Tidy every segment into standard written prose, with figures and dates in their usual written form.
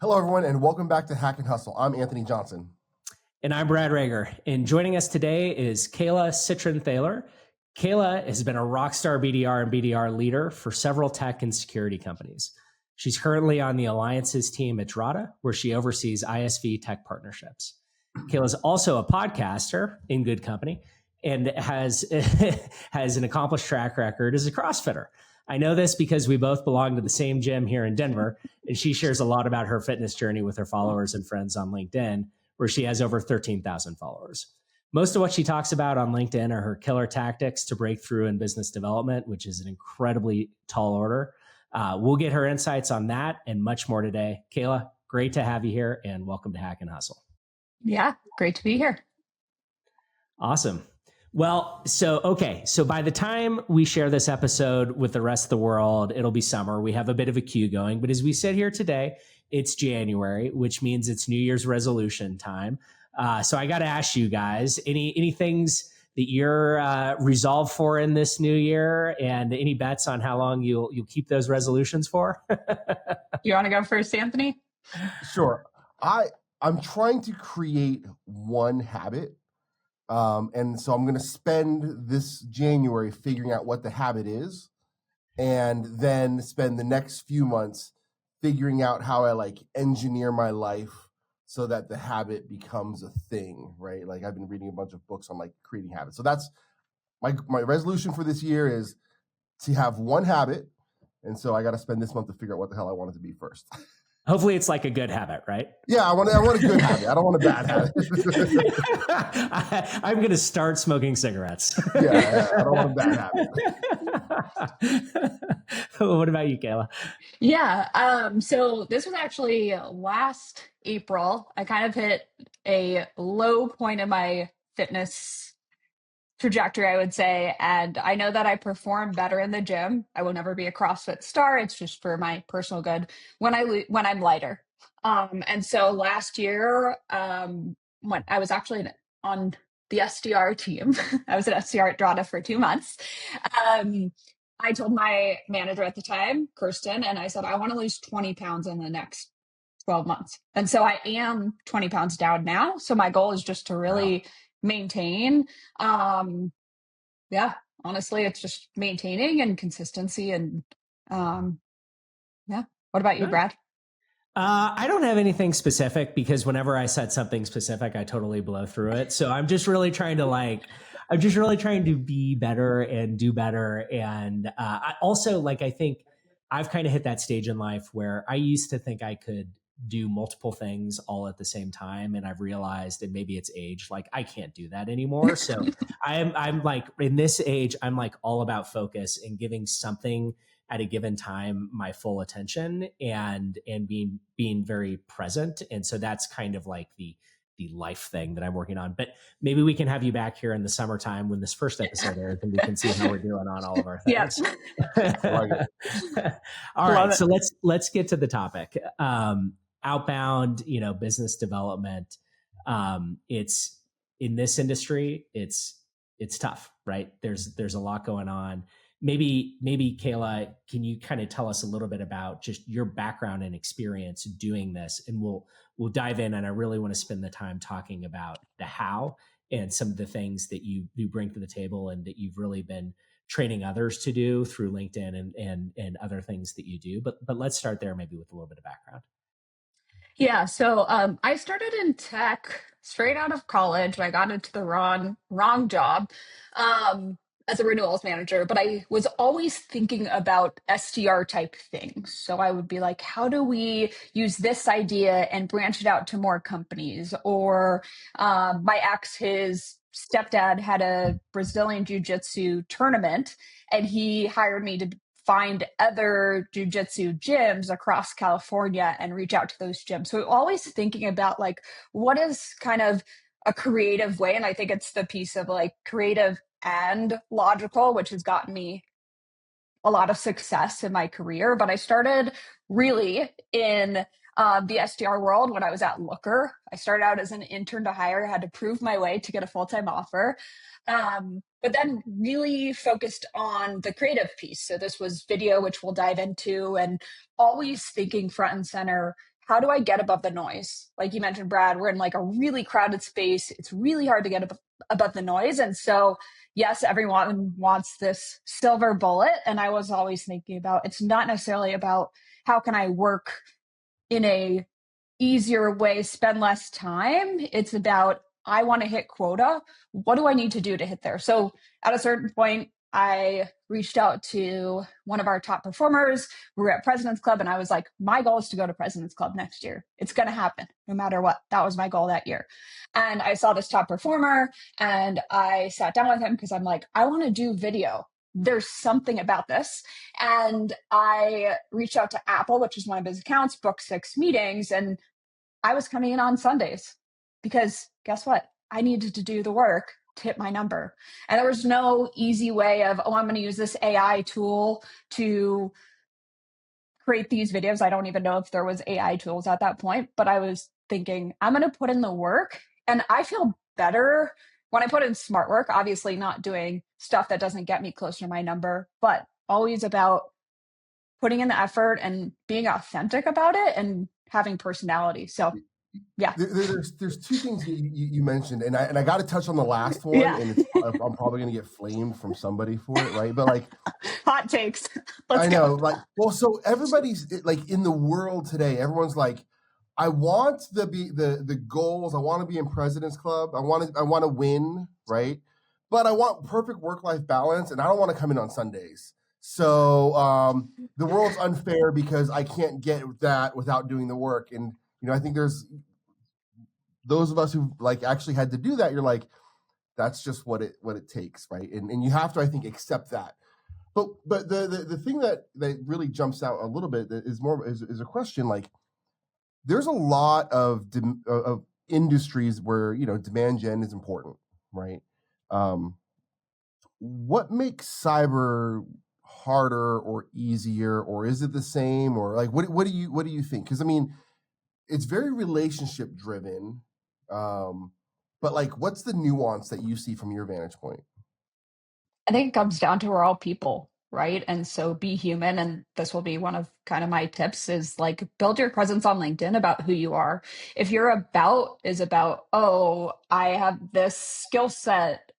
Hello, everyone, and welcome back to Hack and Hustle. I'm Anthony Johnson. And I'm Brad Rager. And joining us today is Kayla Cytron-Thaler. Kayla has been a rockstar BDR and BDR leader for several tech and security companies. She's currently on the Alliances team at Drata, where she oversees ISV tech partnerships. Kayla's also a podcaster in good company and has an accomplished track record as a CrossFitter. I know this because we both belong to the same gym here in Denver, and she shares a lot about her fitness journey with her followers and friends on LinkedIn, where she has over 13,000 followers. Most of what she talks about on LinkedIn are her killer tactics to break through in business development, which is an incredibly tall order. We'll get her insights on that and much more today. Kayla, great to have you here, and welcome to Hack and Hustle. Yeah, great to be here. Awesome. Well, so by the time we share this episode with the rest of the world, it'll be summer. We have a bit of a queue going, but as we sit here today, it's January, which means it's New Year's resolution time. So I got to ask you guys, any things that you're resolved for in this new year, and any bets on how long you'll keep those resolutions for? You want to go first, Anthony? Sure. I'm trying to create one habit. And so I'm going to spend this January figuring out what the habit is, and then spend the next few months figuring out how I engineer my life so that the habit becomes a thing, right? Like, I've been reading a bunch of books on creating habits. So that's my resolution for this year, is to have one habit. And so I got to spend this month to figure out what the hell I want it to be first. Hopefully it's like a good habit, right? Yeah, I want a good habit. I don't want a bad habit. I'm going to start smoking cigarettes. Yeah, I don't want a bad habit. What about you, Kayla? Yeah, so this was actually last April. I kind of hit a low point in my fitness trajectory, I would say. And I know that I perform better in the gym. I will never be a CrossFit star. It's just for my personal good when I'm lighter. And so last year, when I was actually on the SDR team, I was an SDR at Drata for 2 months. I told my manager at the time, Kirsten, and I said, I want to lose 20 pounds in the next 12 months. And so I am 20 pounds down now. So my goal is just to really maintain. Yeah, honestly, it's just maintaining and consistency. And yeah. What about you, Brad? I don't have anything specific, because whenever I set something specific, I totally blow through it. So I'm just really trying to be better and do better. And I also, I think I've kind of hit that stage in life where I used to think I could do multiple things all at the same time. And I've realized, and maybe it's age, I can't do that anymore. So I'm in this age, I'm all about focus and giving something at a given time my full attention, and being very present. And so that's kind of the life thing that I'm working on. But maybe we can have you back here in the summertime when this first episode airs, and we can see how we're doing on all of our things. Yeah. All right. So let's get to the topic. Outbound, business development. It's in this industry, it's tough, right? There's a lot going on. Maybe Kayla, can you kind of tell us a little bit about just your background and experience doing this, and we'll dive in. And I really want to spend the time talking about the how and some of the things that you bring to the table, and that you've really been training others to do through LinkedIn and other things that you do. But let's start there, maybe with a little bit of background. Yeah. So I started in tech straight out of college. I got into the wrong job as a renewals manager, but I was always thinking about SDR type things. So I would be like, how do we use this idea and branch it out to more companies? Or my ex, his stepdad had a Brazilian jiu-jitsu tournament, and he hired me to find other jiu-jitsu gyms across California and reach out to those gyms. So always thinking about what is kind of a creative way. And I think it's the piece of creative and logical, which has gotten me a lot of success in my career. But I started really in the SDR world when I was at Looker. I started out as an intern to hire, had to prove my way to get a full-time offer. But then really focused on the creative piece. So this was video, which we'll dive into, and always thinking front and center, how do I get above the noise? Like you mentioned, Brad, we're in like a really crowded space. It's really hard to get above the noise. And so, yes, everyone wants this silver bullet. And I was always thinking about, it's not necessarily about how can I work in a easier way, spend less time. It's about, I want to hit quota. What do I need to do to hit there? So at a certain point, I reached out to one of our top performers. We were at President's Club, and I was like, my goal is to go to President's Club next year. It's going to happen no matter what. That was my goal that year. And I saw this top performer, and I sat down with him because I'm like, I want to do video. There's something about this. And I reached out to Apple, which is one of his accounts, booked 6 meetings, and I was coming in on Sundays because guess what? I needed to do the work to hit my number. And there was no easy way of, oh, I'm going to use this AI tool to create these videos. I don't even know if there was AI tools at that point, but I was thinking, I'm going to put in the work. And I feel better when I put in smart work, obviously not doing stuff that doesn't get me closer to my number, but always about putting in the effort and being authentic about it and having personality. So yeah. There's 2 things you mentioned, and I got to touch on the last one, Yeah. and I'm probably going to get flamed from somebody for it, right? But like, hot takes. Let's I know, go. like, well, so everybody's like in the world today, everyone's like, I want the goals. I want to be in President's Club. I want to win, right? But I want perfect work-life balance, and I don't want to come in on Sundays. So the world's unfair because I can't get that without doing the work. And I think there's those of us who like actually had to do that. You're like, that's just what it takes, right? And you have to, I think, accept that. But the thing that really jumps out a little bit is a question like, there's a lot of industries where demand gen is important, right? What makes cyber harder or easier, or is it the same, or like what do you think? Because I mean, it's very relationship driven, but like, what's the nuance that you see from your vantage point? I think it comes down to we're all people, right? And so be human. And this will be one of kind of my tips is like build your presence on LinkedIn about who you are. If your about is about, oh, I have this skill set,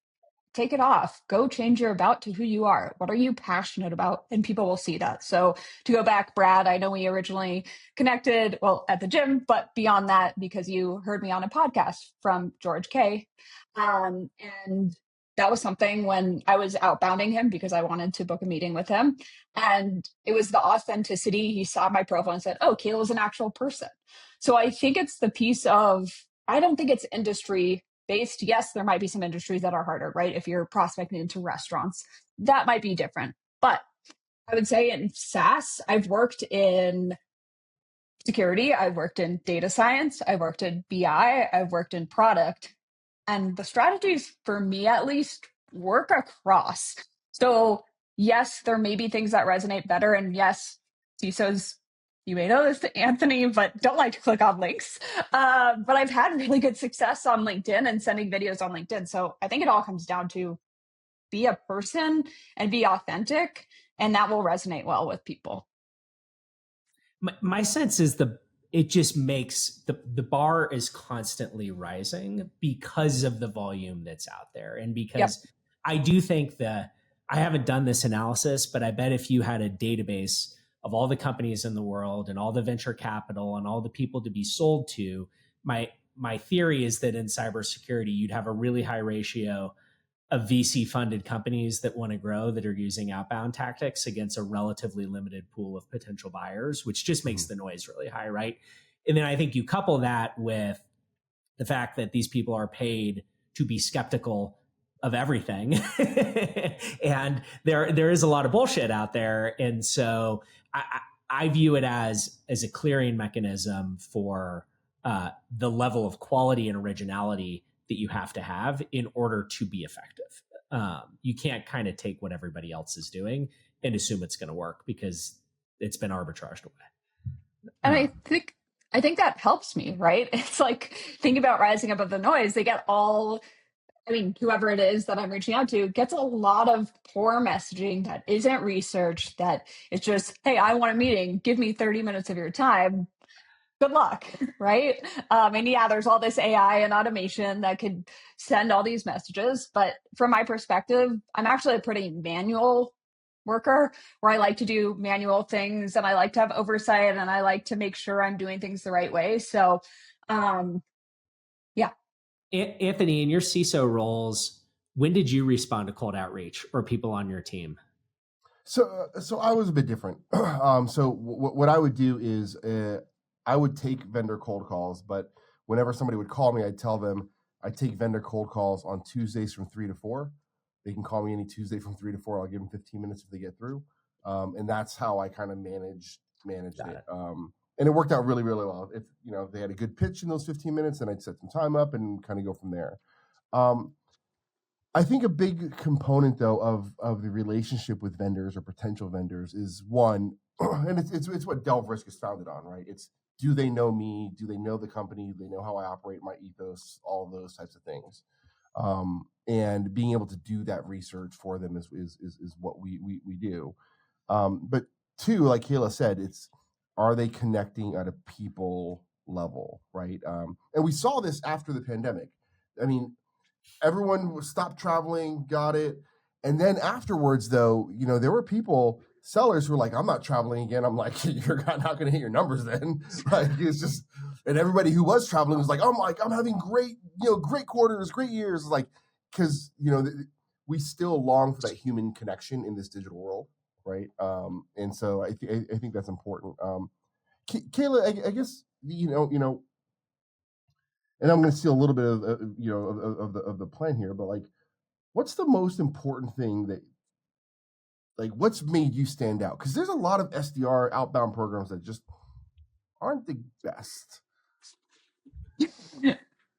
take it off. Go change your about to who you are. What are you passionate about? And people will see that. So to go back, Brad, I know we originally connected, well, at the gym, but beyond that, because you heard me on a podcast from George K. And that was something when I was outbounding him because I wanted to book a meeting with him. And it was the authenticity. He saw my profile and said, oh, Kayla's an actual person. So I think it's the piece of, I don't think it's industry based. Yes, there might be some industries that are harder, right? If you're prospecting into restaurants, that might be different. But I would say in SaaS, I've worked in security, I've worked in data science, I've worked in BI, I've worked in product. And the strategies, for me at least, work across. So yes, there may be things that resonate better. And yes, CISOs, you may know this, Anthony, but don't like to click on links. But I've had really good success on LinkedIn and sending videos on LinkedIn. So I think it all comes down to be a person and be authentic, and that will resonate well with people. My sense is it just makes the bar is constantly rising because of the volume that's out there. And because I do think I haven't done this analysis, but I bet if you had a database of all the companies in the world and all the venture capital and all the people to be sold to, my theory is that in cybersecurity, you'd have a really high ratio of VC funded companies that want to grow that are using outbound tactics against a relatively limited pool of potential buyers, which just makes the noise really high, right? And then I think you couple that with the fact that these people are paid to be skeptical of everything. And there is a lot of bullshit out there. And so I view it as a clearing mechanism for the level of quality and originality that you have to have in order to be effective. You can't kind of take what everybody else is doing and assume it's going to work because it's been arbitraged away. And I think that helps me, right? It's like, think about rising above the noise. They get whoever it is that I'm reaching out to gets a lot of poor messaging that isn't researched, that it's just, hey, I want a meeting. Give me 30 minutes of your time. good luck, right? And yeah, there's all this AI and automation that could send all these messages. But from my perspective, I'm actually a pretty manual worker where I like to do manual things and I like to have oversight and I like to make sure I'm doing things the right way. So, yeah. Anthony, in your CISO roles, when did you respond to cold outreach or people on your team? So I was a bit different. What I would do is I would take vendor cold calls, but whenever somebody would call me, I'd tell them I take vendor cold calls on Tuesdays from 3 to 4. They can call me any Tuesday from 3 to 4. I'll give them 15 minutes if they get through, and that's how I kind of managed it. And it worked out really, really well. If they had a good pitch in those 15 minutes, then I'd set some time up and kind of go from there. I think a big component, though, of the relationship with vendors or potential vendors is one, and it's what Delve Risk is founded on, right? It's, do they know me? Do they know the company? Do they know how I operate, my ethos, all of those types of things? And being able to do that research for them is what we do. But two, like Kayla said, it's, are they connecting at a people level, right? And we saw this after the pandemic. I mean, everyone stopped traveling, got it. And then afterwards, though, there were sellers who were like, I'm not traveling again. I'm like, you're not going to hit your numbers then. Like, it's just, and everybody who was traveling was like, I'm having great quarters, great years. Like, because, we still long for that human connection in this digital world, right? And so I think that's important. Kayla, I guess, and I'm going to steal a little bit of the plan here, but like, what's the most important thing what's made you stand out? Because there's a lot of SDR outbound programs that just aren't the best.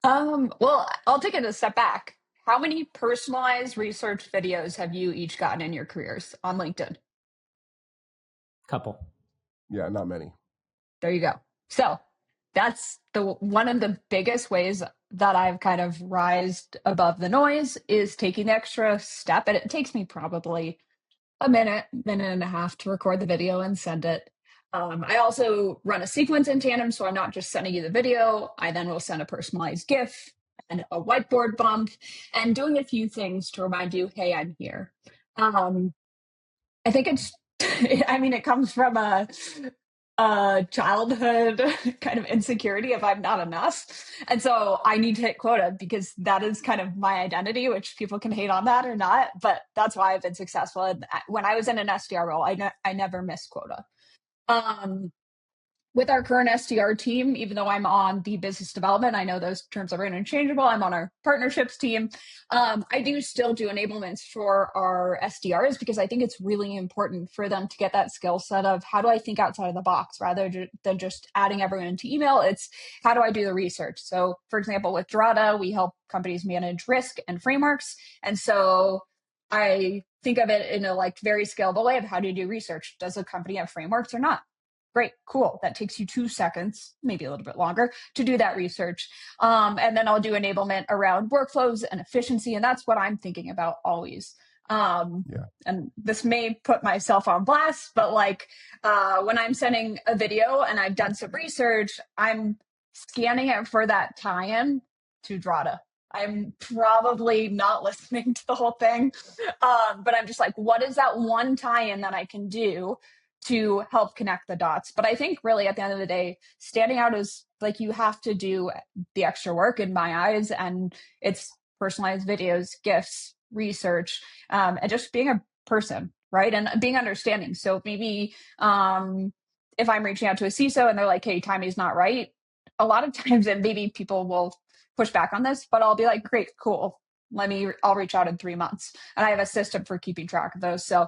Well, I'll take it a step back. How many personalized research videos have you each gotten in your careers on LinkedIn? Couple. Yeah, not many. There you go. So that's one of the biggest ways that I've kind of rised above the noise is taking the extra step. And it takes me probably a minute and a half to record the video and send it. I also run a sequence in tandem, so I'm not just sending you the video. I then will send a personalized GIF and a whiteboard bump and doing a few things to remind you, hey, I'm here. I think it comes from a childhood kind of insecurity of I'm not enough. And so I need to hit quota because that is kind of my identity, which people can hate on that or not, but that's why I've been successful. And when I was in an SDR role, I never missed quota. With our current SDR team, even though I'm on the business development, I know those terms are interchangeable. I'm on our partnerships team. I do still do enablements for our SDRs because I think it's really important for them to get that skill set of how do I think outside of the box rather than just adding everyone into email. It's how do I do the research? So for example, with Drata, we help companies manage risk and frameworks. And so I think of it in a very scalable way of how do you do research? Does a company have frameworks or not? Great, cool. That takes you 2 seconds, maybe a little bit longer to do that research. And then I'll do enablement around workflows and efficiency. And that's what I'm thinking about always. And this may put myself on blast, but when I'm sending a video and I've done some research, I'm scanning it for that tie-in to Drata. I'm probably not listening to the whole thing, but I'm just like, what is that one tie-in that I can do to help connect the dots? But I think really at the end of the day, standing out is you have to do the extra work in my eyes, and it's personalized videos, GIFs, research, and just being a person, right? And being understanding. So maybe if I'm reaching out to a CISO and they're like, hey, timing's not right, a lot of times, and maybe people will push back on this, but I'll be like, great, cool. I'll reach out in 3 months. And I have a system for keeping track of those. So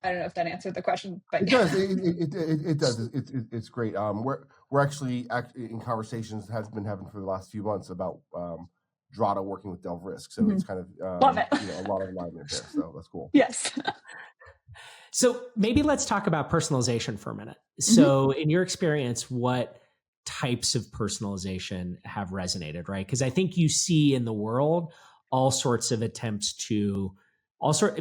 I don't know if that answered the question, but it does. It does. It's great. We're actually in conversations has been having for the last few months about Drata working with Delve Risk. So it's kind of love it. A lot of alignment there. So that's cool. Yes. So maybe let's talk about personalization for a minute. So in your experience, what types of personalization have resonated, right? Because I think you see in the world all sorts of attempts to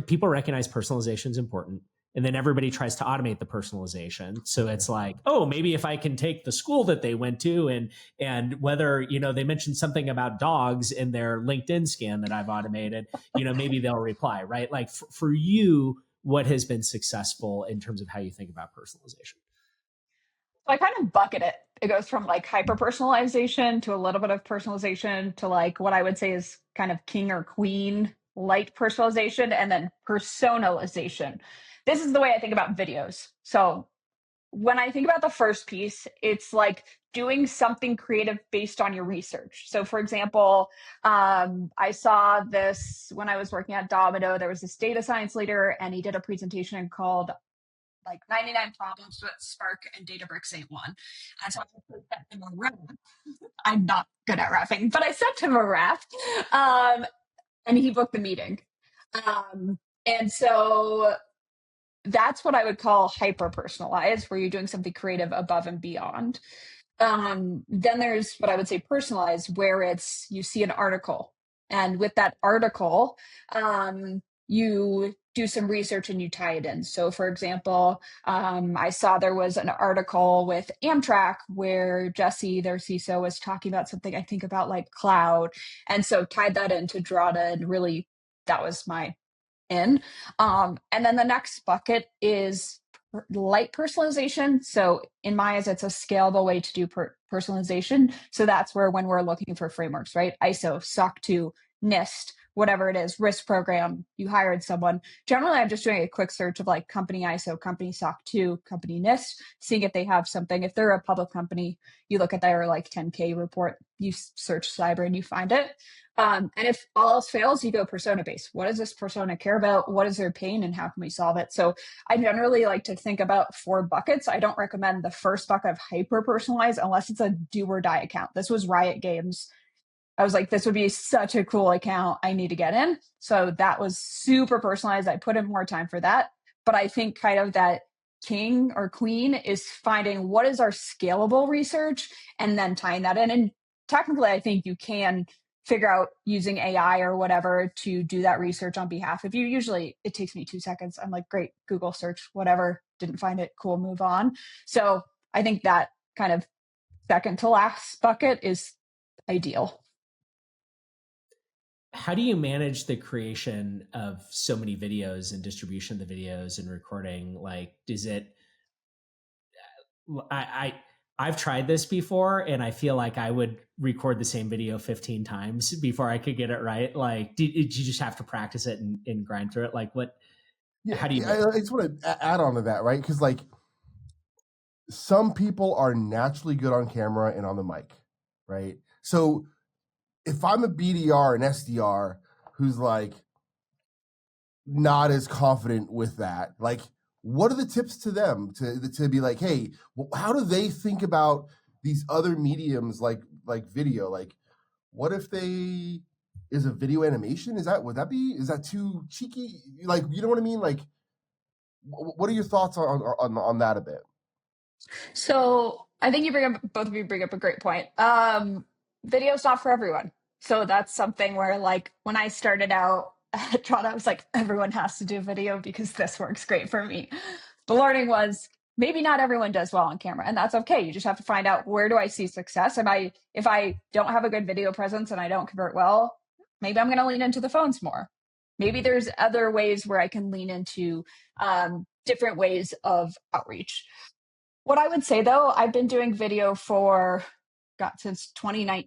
people recognize personalization is important. And then everybody tries to automate the personalization. So it's like, oh, maybe if I can take the school that they went to and whether, they mentioned something about dogs in their LinkedIn scan that I've automated, maybe they'll reply, right? Like for you, what has been successful in terms of how you think about personalization? So I kind of bucket it. It goes from like hyper personalization to a little bit of personalization to like what I would say is kind of king or queen light personalization, and then personalization. This is the way I think about videos. So when I think about the first piece, it's like doing something creative based on your research. So, for example, I saw this when I was working at Domino. There was this data science leader, and he did a presentation called like 99 problems, but Spark and Databricks ain't one. And so I sent him a rap. I'm not good at rapping, but I sent him a rap, and he booked the meeting. And so that's what I would call hyper personalized, where you're doing something creative above and beyond. Then there's what I would say personalized, where it's you see an article, and with that article, you do some research and you tie it in. So, for example, I saw there was an article with Amtrak where Jesse, their CISO, was talking about something I think about like cloud, and so tied that in to draw it in. Really, that was my in. And then the next bucket is light personalization. So in my eyes, it's a scalable way to do personalization. So that's where when we're looking for frameworks, right? ISO, SOC 2, NIST, whatever it is, risk program, you hired someone. Generally, I'm just doing a quick search of like company ISO, company SOC 2, company NIST, seeing if they have something. If they're a public company, you look at their like 10K report, you search cyber and you find it. And if all else fails, you go persona based. What does this persona care about? What is their pain and how can we solve it? So I generally like to think about 4 buckets. I don't recommend the first bucket of hyper personalized unless it's a do or die account. This was Riot Games. I was like, this would be such a cool account. I need to get in. So that was super personalized. I put in more time for that. But I think kind of that king or queen is finding what is our scalable research and then tying that in. And technically, I think you can figure out using AI or whatever to do that research on behalf of you. Usually it takes me 2 seconds. I'm like, great, Google search, whatever, didn't find it, cool, move on. So I think that kind of second to last bucket is ideal. How do you manage the creation of so many videos and distribution of the videos and recording? Like, is it, I've tried this before and I feel like I would record the same video 15 times before I could get it right. Like, did you just have to practice it and grind through it? Like how do you? I just want to add on to that, right? Because like some people are naturally good on camera and on the mic, right? So if I'm a BDR and SDR who's like not as confident with that, like what are the tips to them to be like, hey, how do they think about these other mediums like video? Like, what if they is a video animation? Is that too cheeky? Like, you know what I mean? Like, what are your thoughts on that a bit? So I think both of you bring up a great point. Video's not for everyone. So that's something where like when I started out at Toronto, I was like, everyone has to do video because this works great for me. The learning was maybe not everyone does well on camera, and that's okay. You just have to find out, where do I see success? If I don't have a good video presence and I don't convert well, maybe I'm going to lean into the phones more. Maybe there's other ways where I can lean into different ways of outreach. What I would say though, I've been doing video since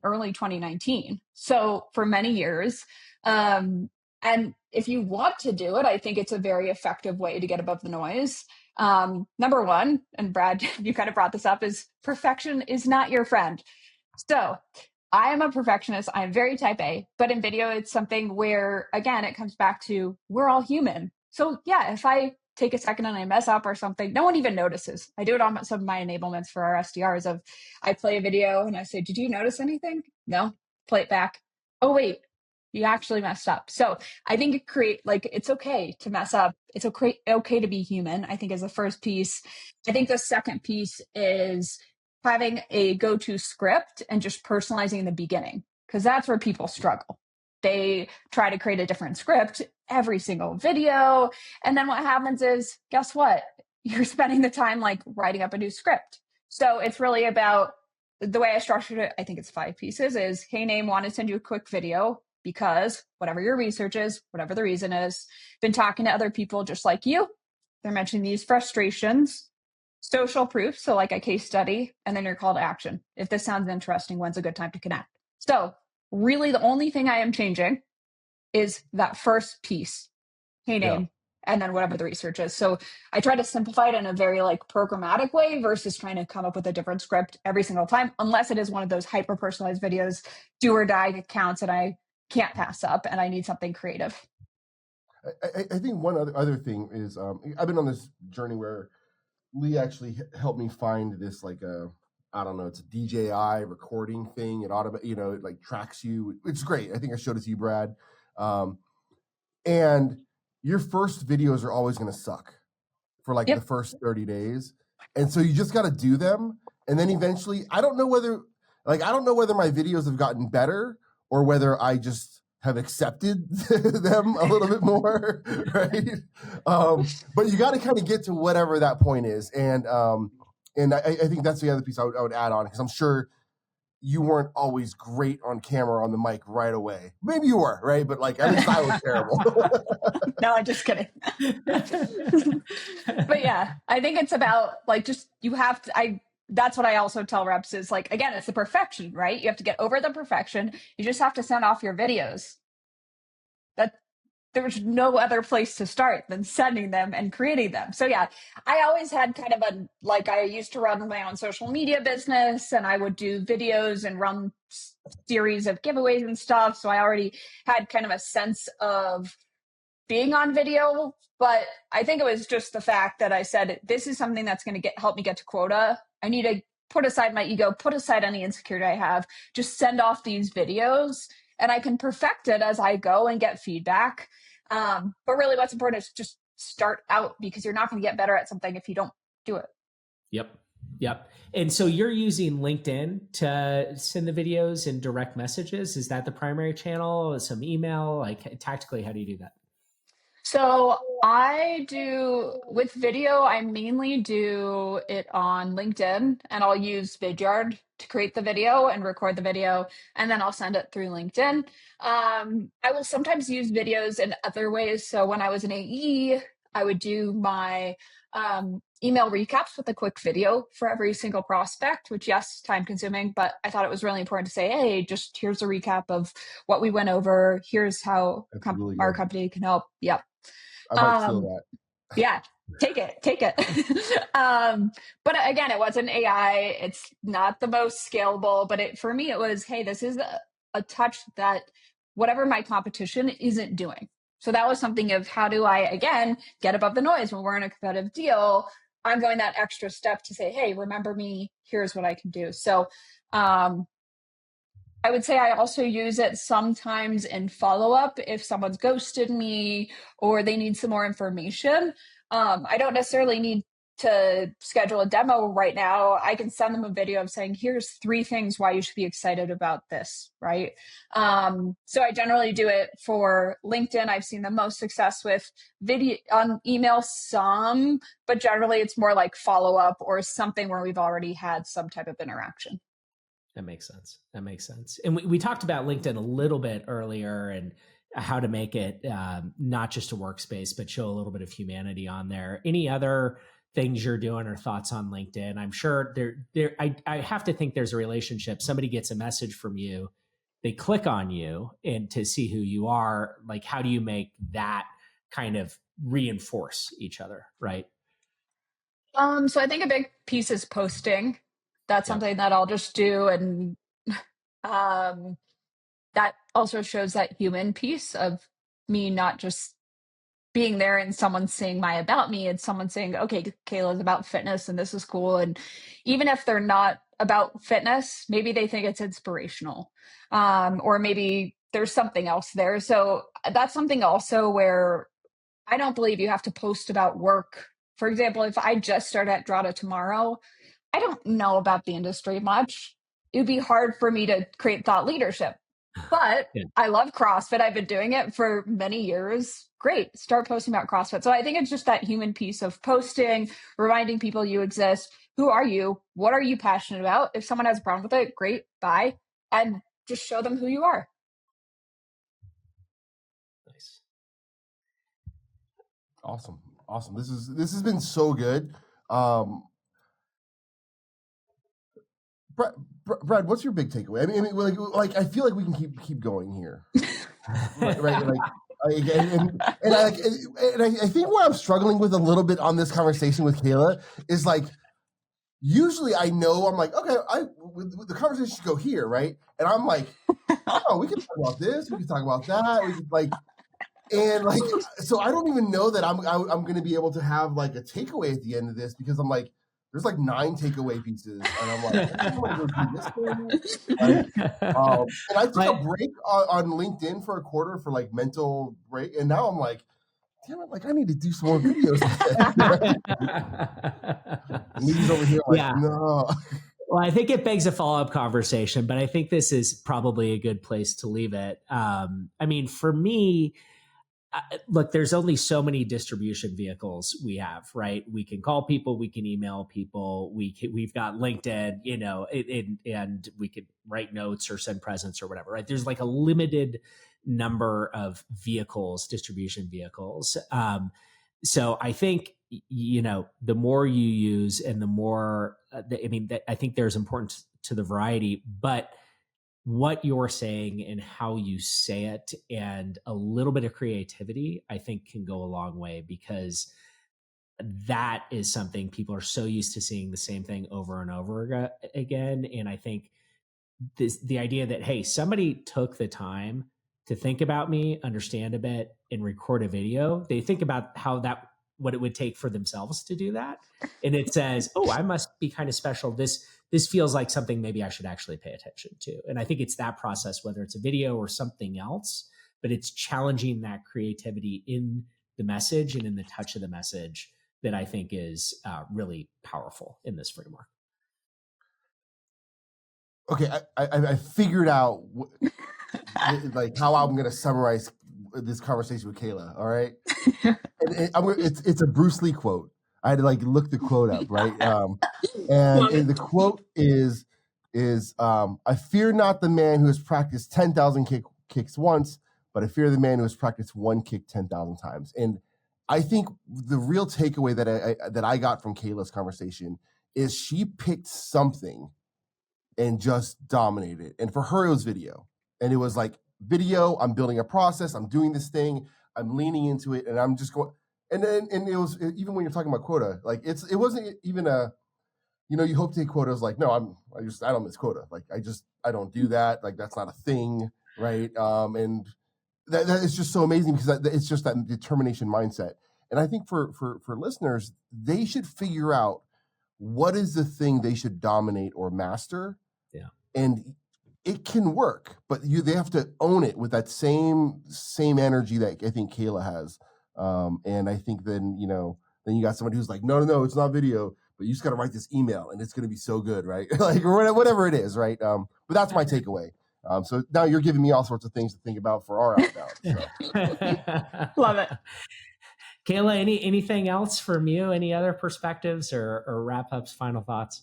early 2019. So for many years. And if you want to do it, I think it's a very effective way to get above the noise. Number one, and Brad, you kind of brought this up, is perfection is not your friend. So I am a perfectionist. I'm very type A, but in video, it's something where, again, it comes back to we're all human. So yeah, if I take a second and I mess up or something, no one even notices. I do it on some of my enablements for our SDRs of I play a video and I say, did you notice anything? No, play it back. Oh, wait, you actually messed up. So I think it's okay to mess up. It's okay to be human, I think, is the first piece. I think the second piece is having a go-to script and just personalizing in the beginning, because that's where people struggle. They try to create a different script every single video. And then what happens is, guess what? You're spending the time like writing up a new script. So it's really about the way I structured it. I think it's 5 pieces is, hey, name, want to send you a quick video because whatever your research is, whatever the reason is, been talking to other people just like you. They're mentioning these frustrations, social proof. So like a case study, and then your call to action. If this sounds interesting, when's a good time to connect? So really the only thing I am changing is that first piece, hey, name, and then whatever the research is. So I try to simplify it in a very like programmatic way versus trying to come up with a different script every single time, unless it is one of those hyper personalized videos, do or die accounts that I can't pass up and I need something creative. I think one other thing is I've been on this journey where Lee actually helped me find this like I don't know, it's a DJI recording thing. It it like tracks you. It's great. I think I showed it to you, Brad. And your first videos are always going to suck for like the first 30 days. And so you just got to do them. And then eventually, I don't know whether my videos have gotten better or whether I just have accepted them a little bit more, right? But you got to kind of get to whatever that point is. And I think that's the other piece I would add on, because I'm sure you weren't always great on camera on the mic right away. Maybe you were, right? But like, at least I was terrible. No, I'm just kidding. But yeah, I think it's about like, just, you have to, that's what I also tell reps is like, again, it's the perfection, right? You have to get over the perfection. You just have to send off your videos. There's no other place to start than sending them and creating them. So yeah, I always had kind of I used to run my own social media business, and I would do videos and run series of giveaways and stuff. So I already had kind of a sense of being on video, but I think it was just the fact that I said, this is something that's going to help me get to quota. I need to put aside my ego, put aside any insecurity I have, just send off these videos, and I can perfect it as I go and get feedback. But really what's important is just start out, because you're not going to get better at something if you don't do it. Yep. And so you're using LinkedIn to send the videos and direct messages. Is that the primary channel? Some email? Like tactically, how do you do that? So I do with video, I mainly do it on LinkedIn, and I'll use Vidyard to create the video and record the video, and then I'll send it through LinkedIn. I will sometimes use videos in other ways. So when I was an AE, I would do my email recaps with a quick video for every single prospect, which, yes, time consuming, but I thought it was really important to say, hey, just here's a recap of what we went over. Here's how our company can help. Yep. I might steal that. Yeah, take it. But again, it wasn't AI. It's not the most scalable, but for me, it was, hey, this is a touch that whatever my competition isn't doing. So that was something of, how do I, again, get above the noise when we're in a competitive deal? I'm going that extra step to say, hey, remember me, here's what I can do. So I would say I also use it sometimes in follow-up if someone's ghosted me or they need some more information. I don't necessarily need to schedule a demo right now. I can send them a video of saying, here's 3 things why you should be excited about this, right? So I generally do it for LinkedIn. I've seen the most success with video on email some, but generally it's more like follow-up or something where we've already had some type of interaction. That makes sense. And we talked about LinkedIn a little bit earlier and how to make it not just a workspace, but show a little bit of humanity on there. Any other things you're doing or thoughts on LinkedIn? I'm sure I have to think there's a relationship. Somebody gets a message from you, they click on you and to see who you are. Like, how do you make that kind of reinforce each other, right? So I think a big piece is posting. That's something that I'll just do. And that also shows that human piece of me not just being there and someone saying my about me. It's someone saying, okay, Kayla's about fitness and this is cool. And even if they're not about fitness, maybe they think it's inspirational. Or maybe there's something else there. So that's something also where I don't believe you have to post about work. For example, if I just start at Drata tomorrow, I don't know about the industry much. It would be hard for me to create thought leadership. But Yeah. I love CrossFit. I've been doing it for many years. Great. Start posting about CrossFit. So I think it's just that human piece of posting, reminding people you exist. Who are you? What are you passionate about? If someone has a problem with it, great. Bye. And just show them who you are. Nice. Awesome. This has been so good. Brad, what's your big takeaway? I mean, like I feel like we can keep going here, right? Like, I think what I'm struggling with a little bit on this conversation with Kayla is like, usually I know I'm like, okay, the conversation should go here, right? And I'm like, oh, we can talk about this, we can talk about that, we could so I don't even know that I'm going to be able to have like a takeaway at the end of this, because I'm like, there's like 9 takeaway pieces, and I'm like, I think I'm going to go do this thing. And I took a break on LinkedIn for a quarter for like mental break, and now I'm like, damn it, like I need to do some more videos. Lee's over here like, no. Well, I think it begs a follow-up conversation, but I think this is probably a good place to leave it. I mean, for me, look, there's only so many distribution vehicles we have, right? We can call people, we can email people, we've got LinkedIn, you know, and we could write notes or send presents or whatever, right? There's like a limited number of vehicles, distribution vehicles. So I think, you know, the more you use and the more, I think there's importance to the variety, but what you're saying and how you say it and a little bit of creativity, I think can go a long way, because that is something people are so used to seeing the same thing over and over again. And I think the idea that, hey, somebody took the time to think about me, understand a bit, and record a video. They think about what it would take for themselves to do that. And it says, oh, I must be kind of special. This feels like something maybe I should actually pay attention to. And I think it's that process, whether it's a video or something else, but it's challenging that creativity in the message and in the touch of the message that I think is really powerful in this framework. Okay, I figured out like how I'm going to summarize this conversation with Kayla. All right, it's a Bruce Lee quote. I had to like look the quote up, right? And the quote is I fear not the man who has practiced 10,000 kicks once, but I fear the man who has practiced one kick 10,000 times. And I think the real takeaway that I got from Kayla's conversation is she picked something and just dominated. And for her, it was video. And it was like, video, I'm building a process, I'm doing this thing, I'm leaning into it, and I'm just going. And it was, even when you're talking about quota, like it wasn't even a, you know, you hope to hit quota. It was like, no, I don't miss quota. Like I don't do that. Like that's not a thing, right? And that is just so amazing, because it's just that determination mindset. And I think for listeners, they should figure out what is the thing they should dominate or master. Yeah. And it can work, but they have to own it with that same energy that I think Kayla has. And I think then you got somebody who's like, no, it's not video, but you just got to write this email and it's going to be so good, right? Like, or whatever it is, right? But that's my takeaway. So now you're giving me all sorts of things to think about for our Outbound. So. Love it. Kayla, anything else from you? Any other perspectives or wrap-ups, final thoughts?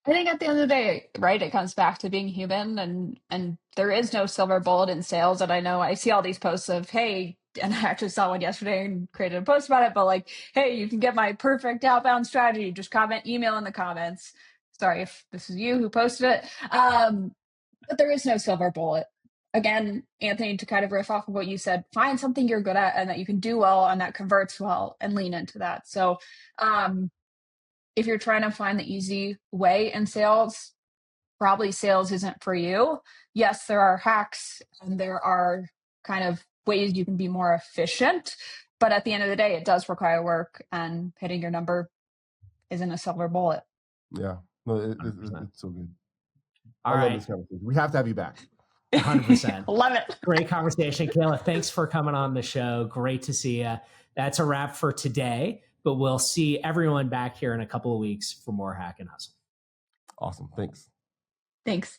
I think at the end of the day, right, it comes back to being human, and there is no silver bullet in sales. And I know I see all these posts of, hey, and I actually saw one yesterday and created a post about it, but like, hey, you can get my perfect outbound strategy. Just email in the comments. Sorry if this is you who posted it. But there is no silver bullet. Again, Anthony, to kind of riff off of what you said, find something you're good at and that you can do well and that converts well, and lean into that. So, if you're trying to find the easy way in sales, probably sales isn't for you. Yes, there are hacks and there are kind of ways you can be more efficient, but at the end of the day, it does require work, and hitting your number isn't a silver bullet. Yeah, no, it's so good. I love this conversation. We have to have you back. 100%. Love it. Great conversation. Kayla, thanks for coming on the show. Great to see you. That's a wrap for today, but we'll see everyone back here in a couple of weeks for more Hack and Hustle. Awesome. Thanks. Thanks.